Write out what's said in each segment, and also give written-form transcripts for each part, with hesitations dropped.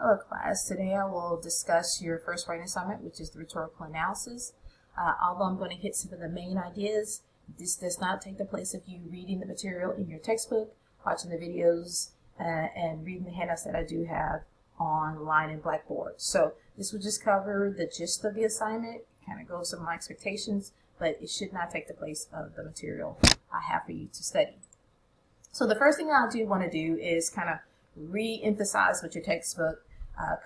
Hello class, today I will discuss your first writing assignment, which is the rhetorical analysis. Although I'm going to hit some of the main ideas, this does not take the place of you reading the material in your textbook, watching the videos, and reading the handouts that I do have online in Blackboard. So this will just cover the gist of the assignment, kind of goes over my expectations, but it should not take the place of the material I have for you to study. So the first thing I do want to do is kind of re-emphasize what your textbook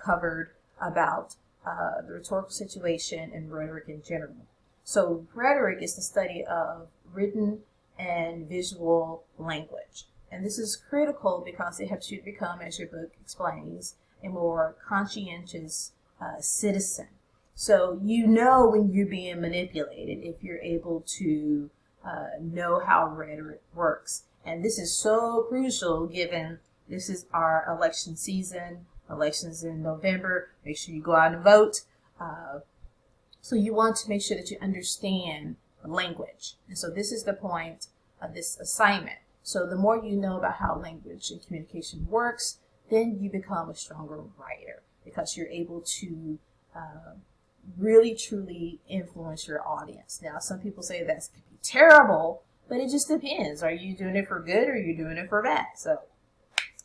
covered about the rhetorical situation and rhetoric in general. So rhetoric is the study of written and visual language. And this is critical because it helps you to become, as your book explains, a more conscientious citizen. So you know when you're being manipulated if you're able to know how rhetoric works. And this is so crucial given this is our election season. Elections in November. Make sure you go out and vote. So you want to make sure that you understand language. And so this is the point of this assignment. So the more you know about how language and communication works, then you become a stronger writer because you're able to really truly influence your audience. Now, some people say that could be terrible, but it just depends. Are you doing it for good or are you doing it for bad? So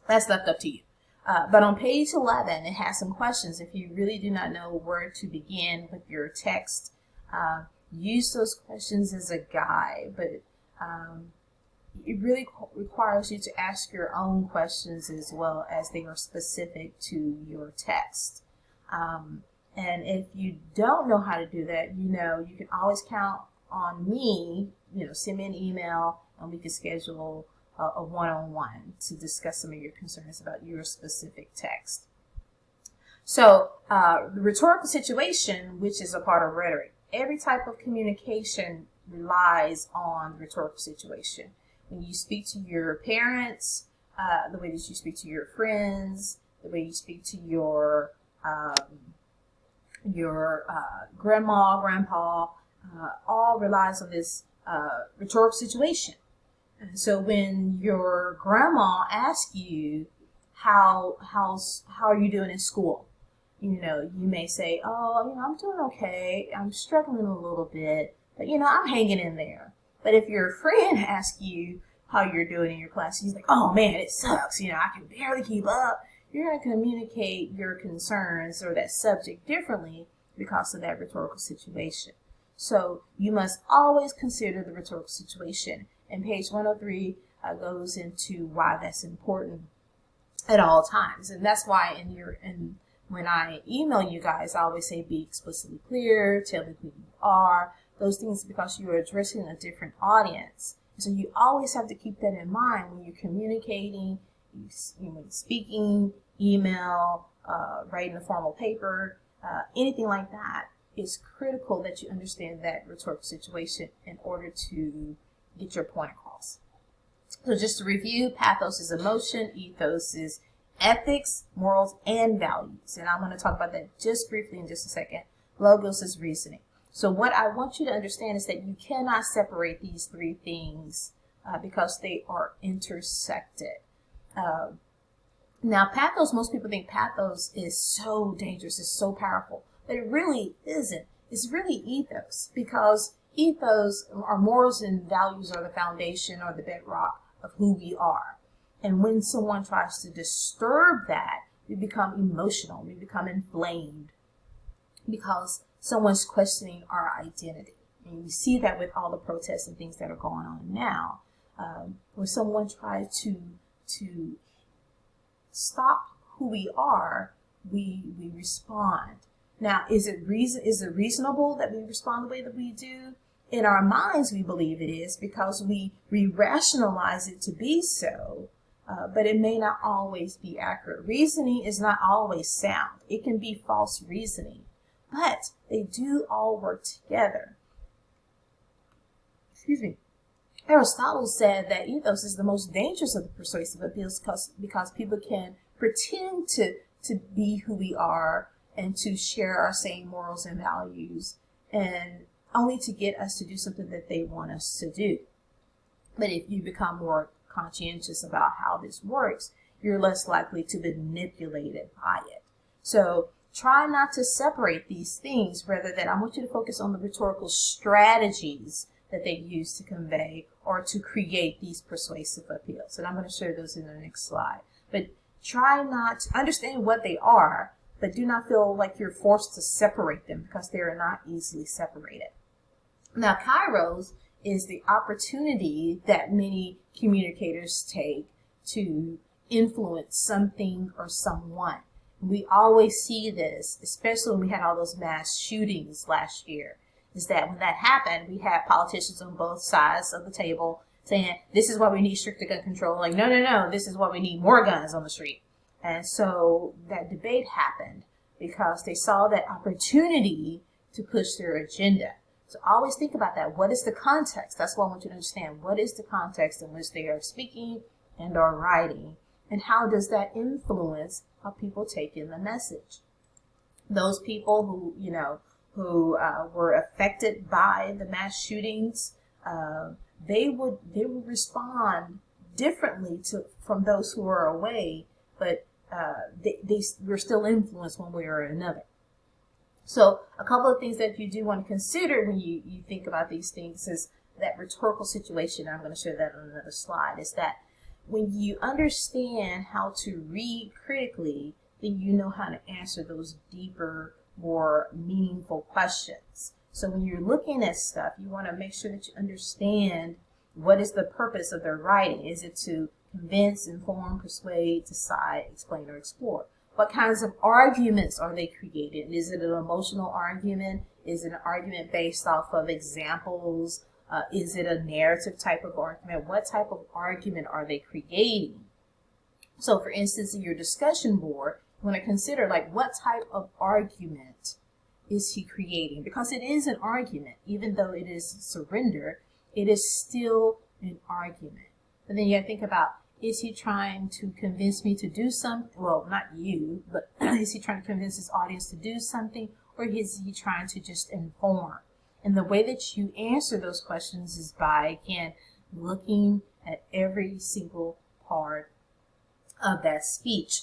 that's left up to you. But on page 11, it has some questions. If you really do not know where to begin with your text, use those questions as a guide. But it really requires you to ask your own questions as well as they are specific to your text. And if you don't know how to do that, you can always count on me. Send me an email and we can schedule a one-on-one to discuss some of your concerns about your specific text. So the rhetorical situation, which is a part of rhetoric, every type of communication relies on the rhetorical situation. When you speak to your parents, the way that you speak to your friends, the way you speak to your grandma, grandpa, all relies on this rhetorical situation. And so when your grandma asks you how are you doing in school, you may say, oh, I'm doing okay. I'm struggling a little bit, but I'm hanging in there. But if your friend asks you how you're doing in your class, he's like, oh man, it sucks. I can barely keep up. You're going to communicate your concerns or that subject differently because of that rhetorical situation. So you must always consider the rhetorical situation. And page 103 goes into why that's important at all times. And that's why when I email you guys, I always say be explicitly clear, tell me who you are, those things, because you are addressing a different audience. So you always have to keep that in mind when you're communicating, speaking, email, writing a formal paper, anything like that. It's critical that you understand that rhetorical situation in order to get your point across. So just to review, pathos is emotion, ethos is ethics, morals, and values. And I'm going to talk about that just briefly in just a second. Logos is reasoning. So what I want you to understand is that you cannot separate these three things because they are intersected. Now, pathos, most people think pathos is so dangerous, it's so powerful, but it really isn't. It's really ethos, because ethos, our morals and values, are the foundation or the bedrock of who we are. And when someone tries to disturb that, we become emotional, we become inflamed because someone's questioning our identity. And you see that with all the protests and things that are going on now. When someone tries to stop who we are, we respond. Now, is it reasonable that we respond the way that we do? In our minds, we believe it is because we rationalize it to be so, but it may not always be accurate. Reasoning is not always sound. It can be false reasoning, but they do all work together. Excuse me. Aristotle said that ethos is the most dangerous of the persuasive appeals because people can pretend to be who we are and to share our same morals and values, and only to get us to do something that they want us to do. But if you become more conscientious about how this works, you're less likely to be manipulated by it. So try not to separate these things, rather than I want you to focus on the rhetorical strategies that they use to convey or to create these persuasive appeals. And I'm going to show those in the next slide. But try not to understand what they are, but do not feel like you're forced to separate them, because they are not easily separated. Now, kairos is the opportunity that many communicators take to influence something or someone. We always see this, especially when we had all those mass shootings last year, is that when that happened, we had politicians on both sides of the table saying, this is why we need stricter gun control. Like, no, no, no, this is why we need more guns on the street. And so that debate happened because they saw that opportunity to push their agenda. So always think about that. What is the context? That's what I want you to understand. What is the context in which they are speaking and are writing? And how does that influence how people take in the message? Those people who, who were affected by the mass shootings, they would respond differently from those who are away, but they were still influenced one way or another. So a couple of things that you do want to consider when you think about these things is that rhetorical situation. I'm going to show that on another slide. Is that when you understand how to read critically, then you know how to answer those deeper, more meaningful questions. So when you're looking at stuff, you want to make sure that you understand what is the purpose of their writing. Is it to convince, inform, persuade, decide, explain, or explore? What kinds of arguments are they creating? Is it an emotional argument? Is it an argument based off of examples? Is it a narrative type of argument? What type of argument are they creating? So for instance, in your discussion board, you want to consider what type of argument is he creating? Because it is an argument. Even though it is surrender, it is still an argument. But then you got to think about, is he trying to convince me to do something? Well, not you, but is he trying to convince his audience to do something? Or is he trying to just inform? And the way that you answer those questions is by, again, looking at every single part of that speech.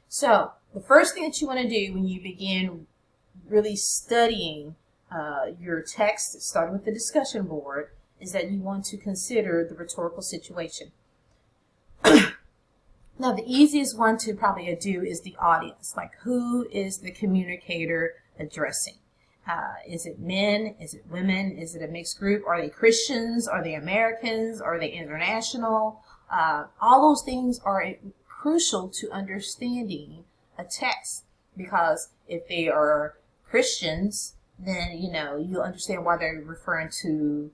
So the first thing that you want to do when you begin really studying your text, starting with the discussion board, is that you want to consider the rhetorical situation. Now, the easiest one to probably do is the audience. Like, who is the communicator addressing? Is it men? Is it women? Is it a mixed group? Are they Christians? Are they Americans? Are they international? All those things are crucial to understanding a text, because if they are Christians, then you'll understand why they're referring to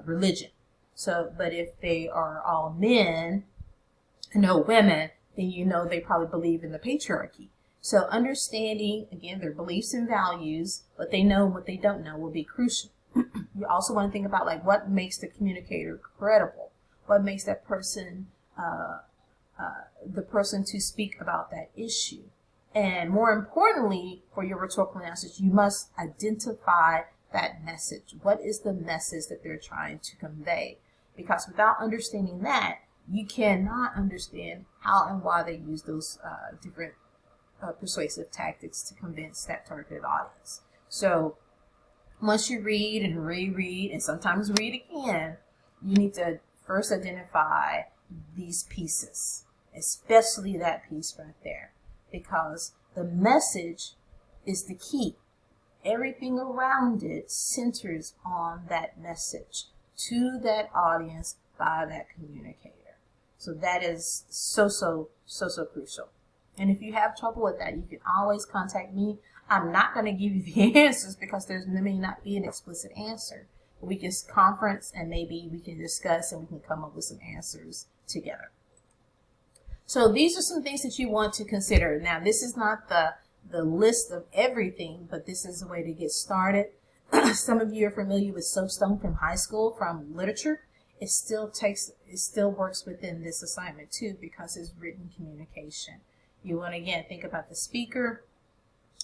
religion. So, but if they are all men, no women, then they probably believe in the patriarchy. So understanding, again, their beliefs and values, what they know and what they don't know will be crucial. You also want to think about what makes the communicator credible. What makes that person the person to speak about that issue. And more importantly, for your rhetorical analysis, you must identify that message. What is the message that they're trying to convey? Because without understanding that, you cannot understand how and why they use those different persuasive tactics to convince that targeted audience. So once you read and reread and sometimes read again, you need to first identify these pieces, especially that piece right there, because the message is the key. Everything around it centers on that message to that audience by that communicator. So that is so crucial. And if you have trouble with that, you can always contact me. I'm not going to give you the answers because there may not be an explicit answer. We can conference and maybe we can discuss and we can come up with some answers together. So these are some things that you want to consider. Now, this is not the list of everything, but this is a way to get started. Some of you are familiar with soapstone from high school, from literature. It still works within this assignment too, because it's written communication. You want to, again, think about the speaker,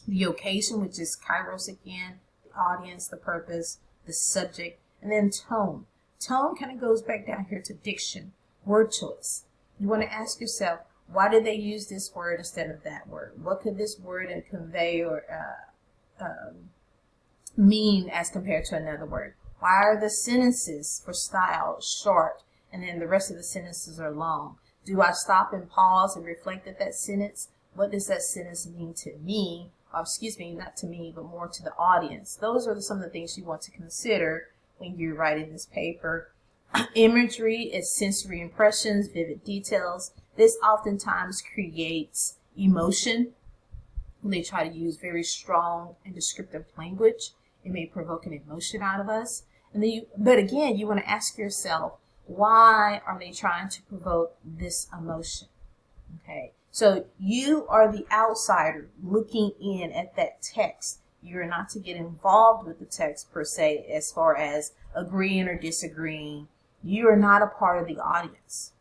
the occasion, which is kairos again, the audience, the purpose, the subject, and then tone. Tone kind of goes back down here to diction, word choice. You want to ask yourself, Why did they use this word instead of that word? What could this word convey or mean as compared to another word? Why are the sentences for style short and then the rest of the sentences are long? Do I stop and pause and reflect at that sentence? What does that sentence mean to me? Or, excuse me, not to me, but more to the audience. Those are some of the things you want to consider when you're writing this paper. Imagery is sensory impressions, vivid details. This oftentimes creates emotion. When they try to use very strong and descriptive language, it may provoke an emotion out of us. And then but again, you want to ask yourself, why are they trying to provoke this emotion? Okay, so you are the outsider looking in at that text. You're not to get involved with the text per se as far as agreeing or disagreeing. You are not a part of the audience.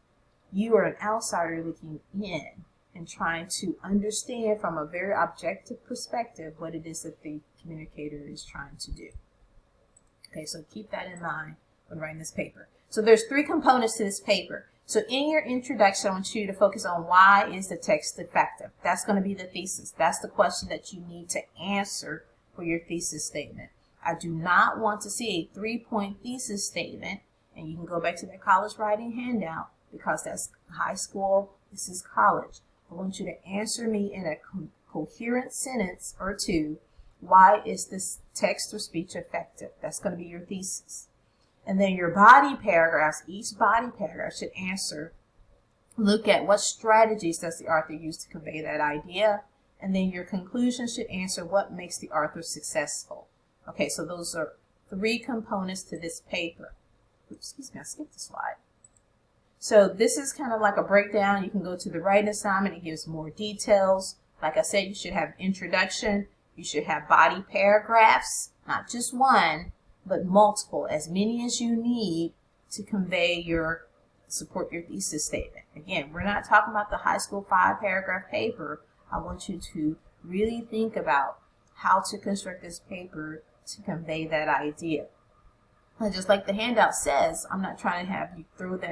You are an outsider looking in and trying to understand from a very objective perspective what it is that the communicator is trying to do. Okay, so keep that in mind when writing this paper. So there's 3 components to this paper. So in your introduction, I want you to focus on why is the text effective. That's going to be the thesis. That's the question that you need to answer for your thesis statement. I do not want to see a 3-point thesis statement, and you can go back to that college writing handout because that's high school, this is college. I want you to answer me in a coherent sentence or 2. Why is this text or speech effective? That's going to be your thesis. And then your body paragraphs, each body paragraph should answer, look at what strategies does the author use to convey that idea. And then your conclusion should answer what makes the author successful. Okay, so those are 3 components to this paper. Oops, excuse me, I skipped the slide. So this is kind of like a breakdown. You can go to the writing assignment. It gives more details. Like I said, you should have introduction. You should have body paragraphs, not just one, but multiple, as many as you need to convey support your thesis statement. Again, we're not talking about the high school 5-paragraph paper. I want you to really think about how to construct this paper to convey that idea. And just like the handout says, I'm not trying to have you throw the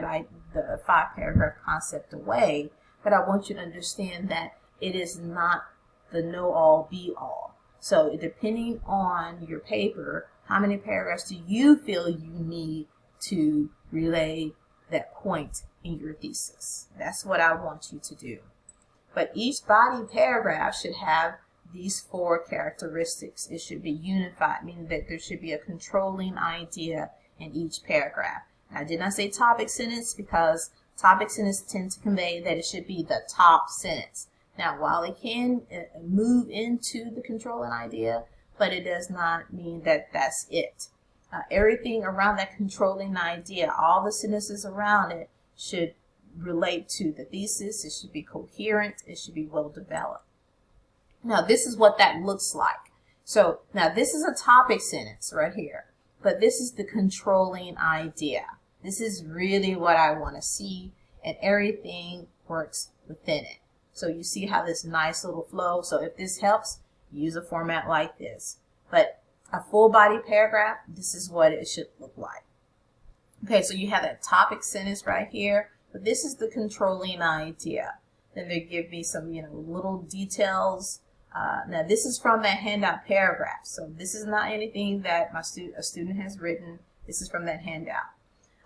5-paragraph concept away, but I want you to understand that it is not the know-all, be-all. So depending on your paper, how many paragraphs do you feel you need to relay that point in your thesis? That's what I want you to do. But each body paragraph should have these 4 characteristics. It should be unified, meaning that there should be a controlling idea in each paragraph. And I did not say topic sentence because topic sentence tend to convey that it should be the top sentence. Now, while it can move into the controlling idea, but it does not mean that that's it. Everything around that controlling idea, all the sentences around it should relate to the thesis. It should be coherent. It should be well developed. Now, this is what that looks like. So now this is a topic sentence right here, but this is the controlling idea. This is really what I want to see, and everything works within it. So you see how this nice little flow. So if this helps, use a format like this. But a full body paragraph, this is what it should look like. Okay, so you have that topic sentence right here, but this is the controlling idea. Then they give me some, little details. Now this is from that handout paragraph. So this is not anything that a student has written. This is from that handout.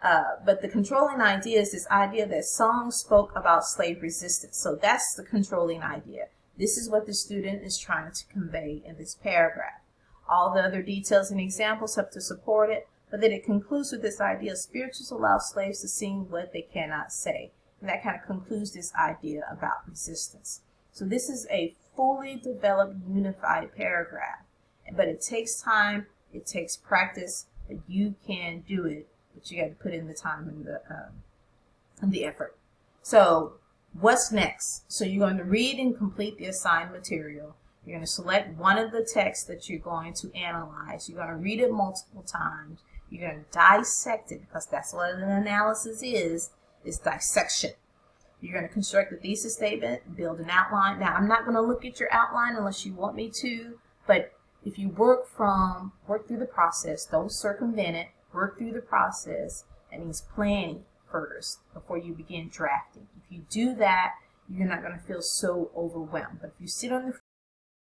But the controlling idea is this idea that songs spoke about slave resistance. So that's the controlling idea. This is what the student is trying to convey in this paragraph. All the other details and examples help to support it, but then it concludes with this idea: spirituals allow slaves to sing what they cannot say. And that kind of concludes this idea about resistance. So this is a fully developed, unified paragraph. But it takes time, it takes practice, but you can do it. But you got to put in the time and the effort. So what's next? So you're going to read and complete the assigned material. You're going to select one of the texts that you're going to analyze. You're going to read it multiple times. You're going to dissect it, because that's what an analysis is dissection. You're going to construct a thesis statement, build an outline. Now, I'm not going to look at your outline unless you want me to, but if you work through the process, don't circumvent it, work through the process. That means planning first before you begin drafting. If you do that, you're not going to feel so overwhelmed. But if you sit on the